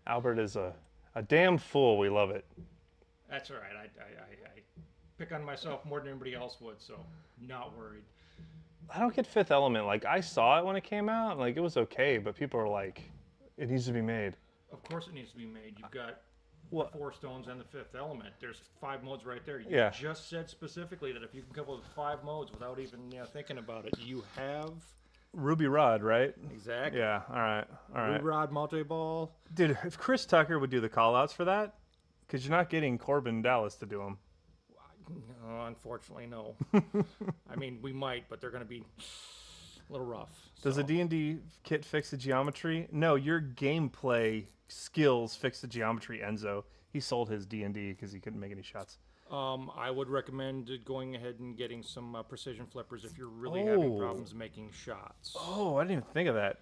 Albert is a damn fool. We love it. That's all right. I pick on myself more than anybody else would, so not worried. I don't get Fifth Element. Like, I saw it when it came out. Like, it was okay, but people are like, it needs to be made. Of course it needs to be made. You've got What? the 4 stones and the Fifth Element. There's 5 modes right there. You Yeah. just said specifically that if you can come up with 5 modes without even thinking about it, you have... Ruby Rod, right? Exactly. Yeah, all right. Ruby Rod, multi-ball. Dude, if Chris Tucker would do the call-outs for that, because you're not getting Corbin Dallas to do them. No, unfortunately, no. I mean, we might, but they're going to be a little rough. Does the D&D kit fix the geometry? No, your gameplay skills fix the geometry, Enzo. He sold his D&D because he couldn't make any shots. I would recommend going ahead and getting some precision flippers if you're really having problems making shots. Oh, I didn't even think of that.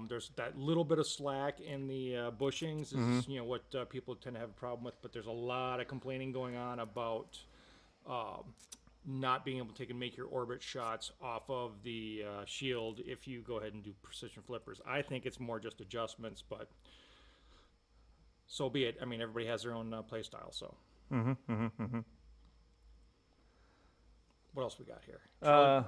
There's that little bit of slack in the bushings is what people tend to have a problem with, but there's a lot of complaining going on about not being able to take and make your orbit shots off of the shield if you go ahead and do precision flippers. I think it's more just adjustments, but so be it. I mean, everybody has their own play style, so. What else we got here?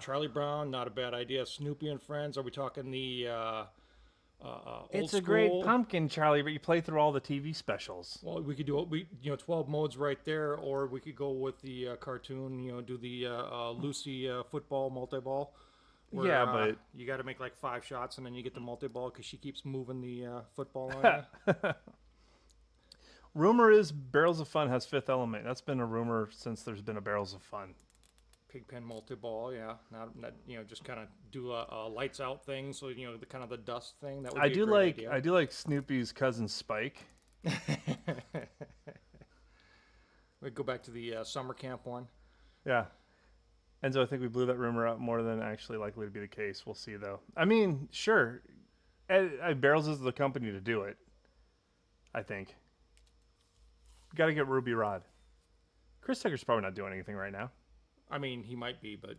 Charlie Brown, not a bad idea. Snoopy and Friends. Are we talking the old It's a school? great pumpkin, Charlie, but you play through all the TV specials. Well, we could do 12 modes right there, or we could go with the cartoon. Do the Lucy football multi-ball. Where, Yeah, but you got to make like 5 shots, and then you get the multi-ball because she keeps moving the football on you. rumor is Barrels of Fun has Fifth Element. That's been a rumor since there's been a Barrels of Fun. Pigpen multi-ball, yeah. Not just kind of do a lights out thing. So the kind of the dust thing. That would be a great idea. I do like Snoopy's cousin Spike. We go back to the summer camp one. Yeah. Enzo, I think we blew that rumor out more than actually likely to be the case. We'll see, though. I mean, sure. Barrels is the company to do it, I think. Got to get Ruby Rod. Chris Tucker's probably not doing anything right now. I mean, he might be, but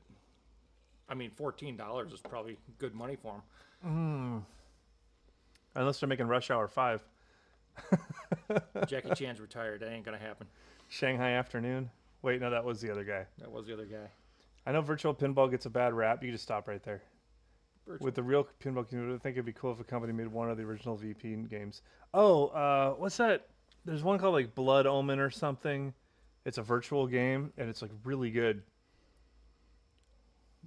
I mean, $14 is probably good money for them. Unless they're making Rush Hour 5. Jackie Chan's retired. That ain't gonna happen. Shanghai Afternoon. Wait, no, that was the other guy. That was the other guy. I know virtual pinball gets a bad rap. You just stop right there. Virtual. With the real pinball community, I think it'd be cool if a company made one of the original VP games. Oh, what's that? There's one called like Blood Omen or something. It's a virtual game, and it's like really good.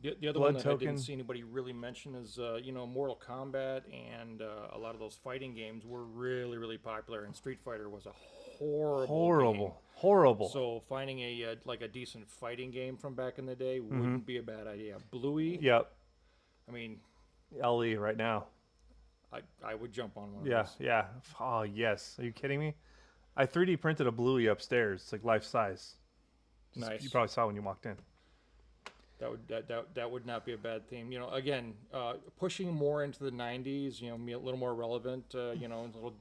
The other Blood one that Token. I didn't see anybody really mention is, Mortal Kombat and a lot of those fighting games were really, really popular. And Street Fighter was a horrible game. So finding a decent fighting game from back in the day wouldn't be a bad idea. Bluey. Yep. I mean, LE right now. I would jump on one of Yeah, those. yeah. Oh yes. Are you kidding me? I 3D printed a Bluey upstairs. It's like life size. Nice. You probably saw when you walked in. That would not be a bad theme. Again, pushing more into the 90s, a little more relevant, a little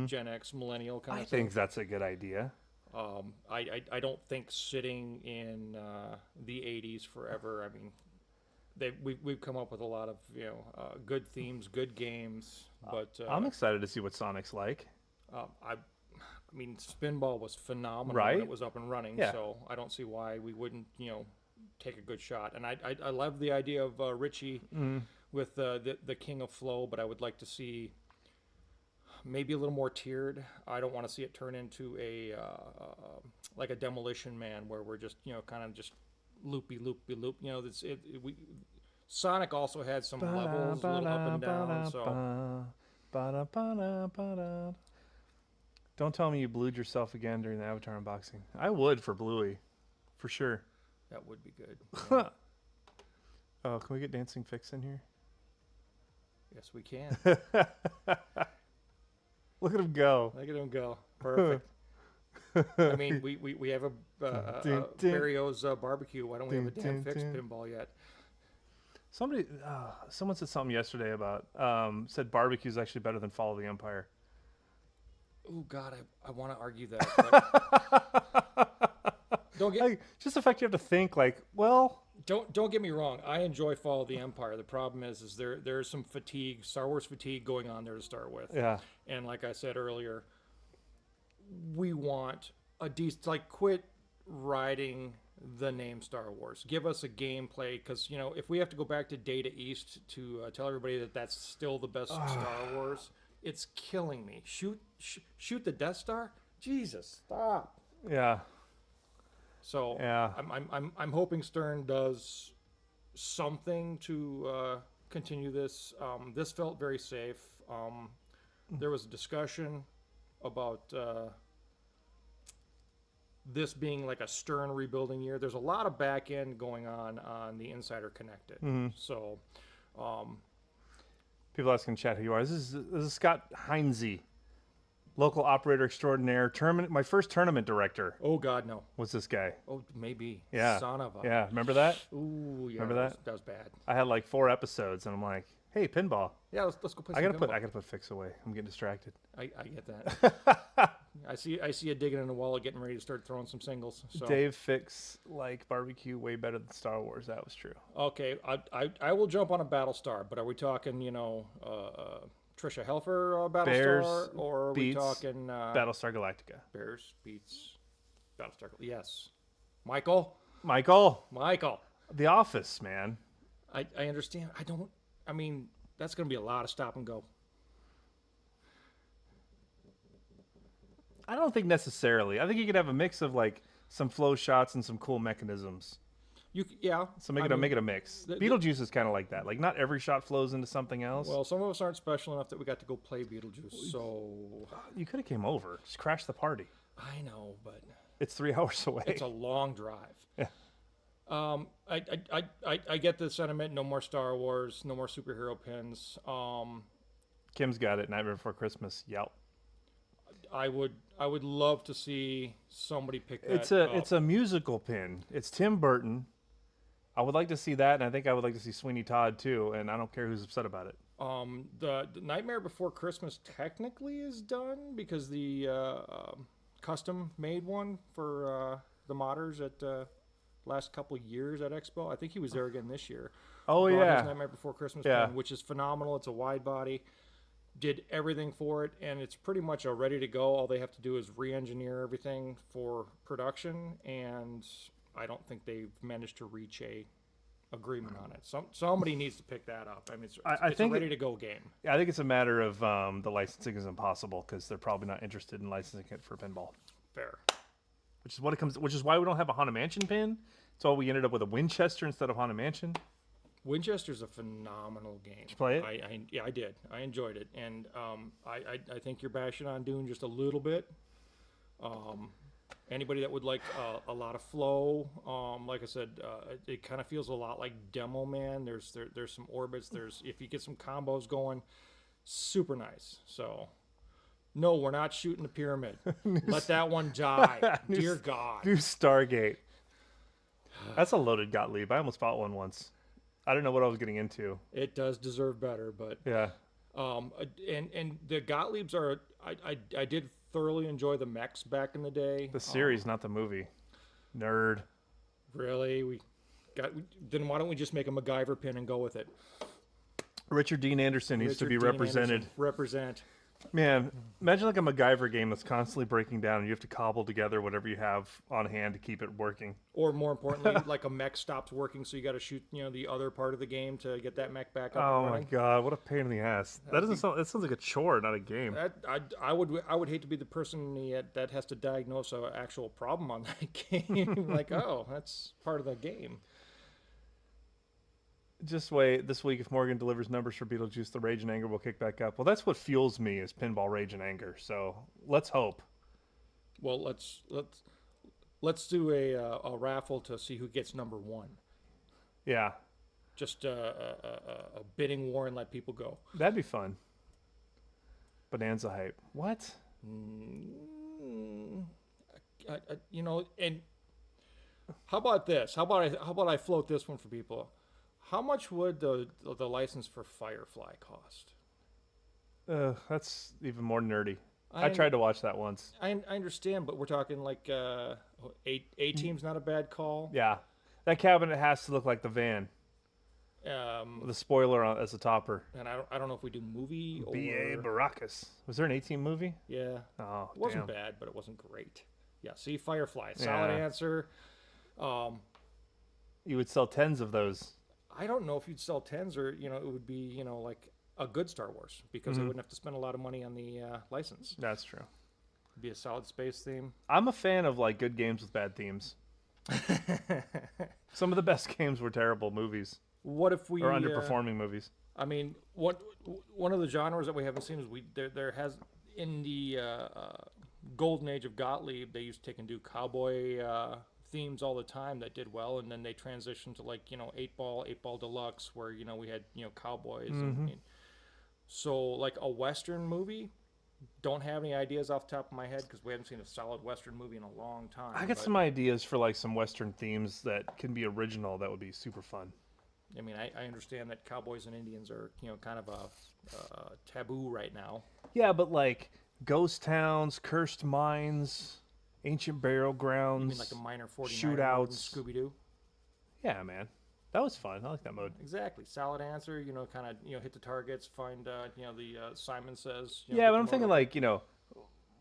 Gen X, millennial kind I of thing. think that's a good idea. I don't think sitting in the 80s forever. I mean, we've come up with a lot of good themes, good games, but I'm excited to see what Sonic's like. I mean, Spinball was phenomenal Right? when it was up and running. Yeah. So I don't see why we wouldn't take a good shot. And I love the idea of Richie with the King of Flow, but I would like to see maybe a little more tiered. I don't want to see it turn into a like a Demolition Man where we're just kind of just loop. Sonic also had some levels, a little up and down. So Don't tell me you blued yourself again during the Avatar unboxing. I would for Bluey, for sure. that would be good. Yeah. Oh, can we get Dancing Fix in here? Yes, we can. Look at him go. Look at him go. Perfect. I mean, we have a Barrio's barbecue. Why don't we have a damn fixed pinball yet? Someone said something yesterday about said barbecue's actually better than Fall of the Empire. Oh God, I want to argue that. Don't get Like, just the fact you have to think like, well, don't get me wrong. I enjoy Fall of the Empire. The problem is there's some fatigue, Star Wars fatigue going on there to start with. yeah, And like I said earlier, we want a decent, like, quit riding the name Star Wars. Give us a gameplay, because if we have to go back to Data East to tell everybody that that's still the best Star Wars, it's killing me. Shoot the Death Star? Jesus, stop. yeah. So Yeah. I'm hoping Stern does something to continue this. This felt very safe. There was a discussion about this being like a Stern rebuilding year. There's a lot of back end going on the Insider Connected. So People asking in chat who you are. This is Scott Heinze, local operator extraordinaire. My first tournament director oh God, no. was this guy. Oh, maybe. Yeah. Son of a. Yeah, remember that? Ooh, yeah. Remember that? That was bad. I had like 4 episodes, and I'm like, hey, pinball. Yeah, let's go play I some gotta pinball. put Fix away. I'm getting distracted. I get that. I see you digging in the wallet, getting ready to start throwing some singles. So. Dave Fix like barbecue way better than Star Wars. That was true. Okay, I will jump on a Battlestar, but are we talking Trisha Helfer Battlestar, Bears or are we beats talking Battlestar Galactica. Bears beats Battlestar? Yes, Michael. Michael, The Office, man. I understand. I mean, that's going to be a lot of stop and go. I don't think necessarily. I think you could have a mix of like some flow shots and some cool mechanisms. Yeah. So make it a mix. Beetlejuice is kind of like that. Like not every shot flows into something else. Well, some of us aren't special enough that we got to go play Beetlejuice, so You could have came over, just crash the party. I know, but It's 3 hours away. it's a long drive. Yeah. I get the sentiment. No more Star Wars. No more superhero pins. Kim's got it. Nightmare Before Christmas. Yep. I would love to see somebody pick that It's a musical pin. It's Tim Burton. I would like to see that, and I think I would like to see Sweeney Todd too. And I don't care who's upset about it. The Nightmare Before Christmas technically is done because the custom made one for the modders at last couple years at Expo. I think he was there again this year. Oh Brought yeah. his Nightmare Before Christmas Yeah. pen, which is phenomenal. It's a wide body. Did everything for it, and it's pretty much ready to go. All they have to do is re-engineer everything for production, and I don't think they've managed to reach a agreement on it. Somebody needs to pick that up. I mean, it's I think a ready to go game. I think it's a matter of the licensing is impossible because they're probably not interested in licensing it for pinball. Fair. Which is why we don't have a Haunted Mansion pin. So we ended up with a Winchester instead of Haunted Mansion. Winchester's a phenomenal game. Did you play it? Yeah, I did. I enjoyed it, and I think you're bashing on Dune just a little bit. Anybody that would like a lot of flow, like I said, it kind of feels a lot like Demo Man. There's some orbits. If you get some combos going, super nice. So, no, we're not shooting the pyramid. Let that one die. Dear God. New Stargate. That's a loaded Gottlieb. I almost bought one once. I don't know what I was getting into. It does deserve better, but Yeah. and the Gottliebs are I did thoroughly enjoy the mechs back in the day. The series, not the movie. Nerd. Really, then why don't we just make a MacGyver pin and go with it? Richard Dean Anderson needs to be Richard Dean represented. Anderson, represent. Man, imagine like a MacGyver game that's constantly breaking down and you have to cobble together whatever you have on hand to keep it working. Or more importantly, like a mech stops working, so you got to shoot, the other part of the game to get that mech back up. Oh and my running. god, what a pain in the ass. That sounds like a chore, not a game. I would hate to be the person that has to diagnose an actual problem on that game. Like, oh, that's part of the game. Just wait this week if Morgan delivers numbers for Beetlejuice, the rage and anger will kick back up. Well, that's what fuels me is pinball rage and anger. So let's hope. Well, let's do a raffle to see who gets number one. Yeah, Just a bidding war and let people go. that'd be fun. Bonanza hype. What? And how about this? How about I float this one for people? How much would the license for Firefly cost? That's even more nerdy. I I- tried to watch that once. I understand, but we're talking like A team's not a bad call. Yeah, that cabinet has to look like the van. And The spoiler as a topper. I don't know if we do movie or B.A. Baracus. Was there an 18 movie? yeah. Oh, It wasn't damn. bad, but it wasn't great. Yeah, see, Firefly, solid Yeah. answer. You would sell tens of those. I don't know if you'd sell tens or it would be like a good Star Wars because they wouldn't have to spend a lot of money on the license. That's true. It'd be a solid space theme. I'm a fan of like good games with bad themes. Some of the best games were terrible movies What if we or underperforming movies. I mean, one of the genres that we haven't seen is there has in the golden age of Gottlieb, they used to take and do cowboy themes all the time that did well, and then they transitioned to like 8-ball deluxe where we had cowboys and so like a western movie. Don't have any ideas off the top of my head because we haven't seen a solid western movie in a long time. I got but, some ideas for like some Western themes that can be original. That would be super fun. I mean, I understand that cowboys and Indians are kind of a taboo right now. Yeah, but like ghost towns, cursed mines, ancient burial grounds. You mean like a minor 49 shootouts. Scooby Doo? Yeah, man, that was fun. I like that mode. Exactly. Solid answer. Kind of hit the targets. Find the Simon Says. Yeah, but I'm thinking like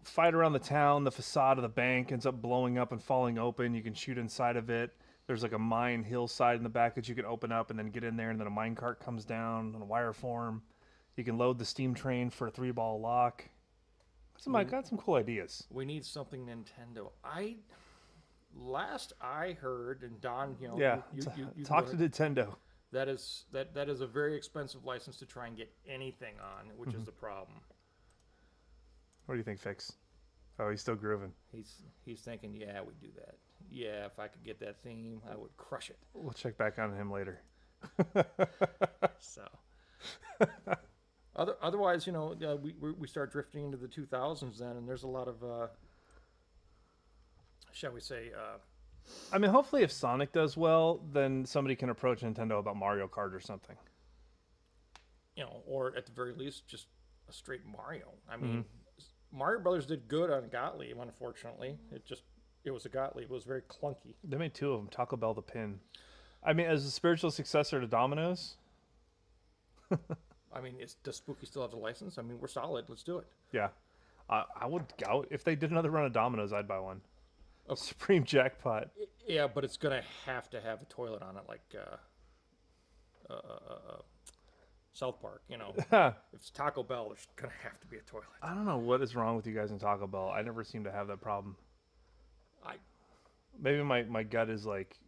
fight around the town. The facade of the bank ends up blowing up and falling open. You can shoot inside of it. There's like a mine hillside in the back that you can open up and then get in there, and then a mine cart comes down on a wire form. You can load the steam train for a 3-ball lock. I got some cool ideas. We need something Nintendo. Last I heard, and Don, Yeah, you talk to Nintendo. that is a very expensive license to try and get anything on, which is the problem. What do you think, Fix? Oh, he's still grooving. He's thinking, yeah, we do that. Yeah, if I could get that theme, I would crush it. We'll check back on him later. So, otherwise, we start drifting into the 2000s then, and there's a lot of, shall we say, I mean, hopefully if Sonic does well, then somebody can approach Nintendo about Mario Kart or something. or at the very least, just a straight Mario. I mean, Mario Brothers did good on Gottlieb, unfortunately. It was a Gottlieb. It was very clunky. They made two of them. Taco Bell the pin. I mean, as a spiritual successor to Domino's. I mean, does Spooky still have the license? I mean, we're solid. Let's do it. Yeah, I would go if they did another run of Domino's. I'd buy one. A Supreme Jackpot. Yeah, but it's gonna have to have a toilet on it, like South Park. You know, if it's Taco Bell, there's gonna have to be a toilet. I don't know what is wrong with you guys in Taco Bell. I never seem to have that problem. Maybe my gut is like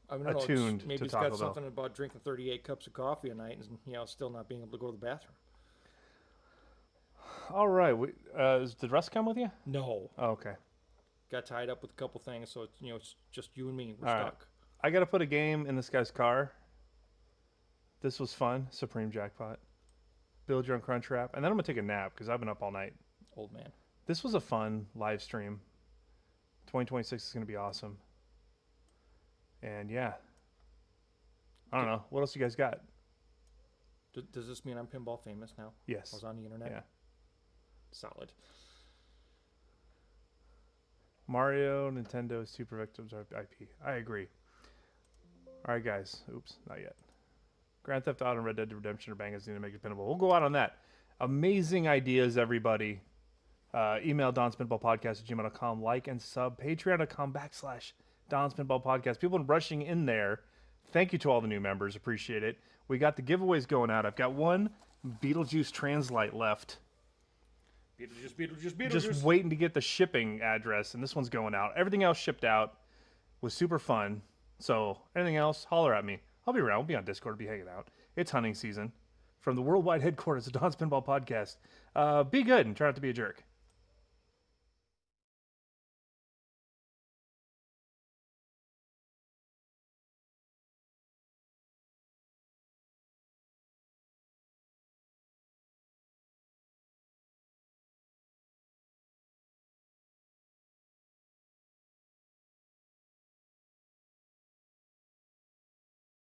I mean, attuned maybe to it's Taco got Bell. something about drinking 38 cups of coffee a night and still not being able to go to the bathroom. All right, did Russ come with you? No, Oh, okay. got tied up with a couple things, so it's just you and me. We're All right. stuck. I got to put a game in this guy's car. This was fun. Supreme Jackpot. Build your own crunch wrap. And then I'm going to take a nap because I've been up all night. Old man. This was a fun live stream. 2026 is going to be awesome. And yeah. I don't know. What else you guys got? Does this mean I'm pinball famous now? Yes. I was on the internet. Yeah. Solid. Mario, Nintendo, Super Victims are IP. I agree. All right, guys. Oops, not yet. Grand Theft Auto and Red Dead Redemption are bangers. Need to make it pinnable. We'll go out on that. Amazing ideas, everybody. Email donspinballpodcast@gmail.com. Like and sub. Patreon.com/donspinballpodcast. People been rushing in there. Thank you to all the new members. Appreciate it. We got the giveaways going out. I've got one Beetlejuice Translite left. Beetlejuice. Just waiting to get the shipping address, and this one's going out. Everything else shipped out. Was super fun. So anything else, holler at me. I'll be around. We'll be on Discord. We'll be hanging out. It's hunting season. From the worldwide headquarters of Don's Pinball Podcast. Be good and try not to be a jerk.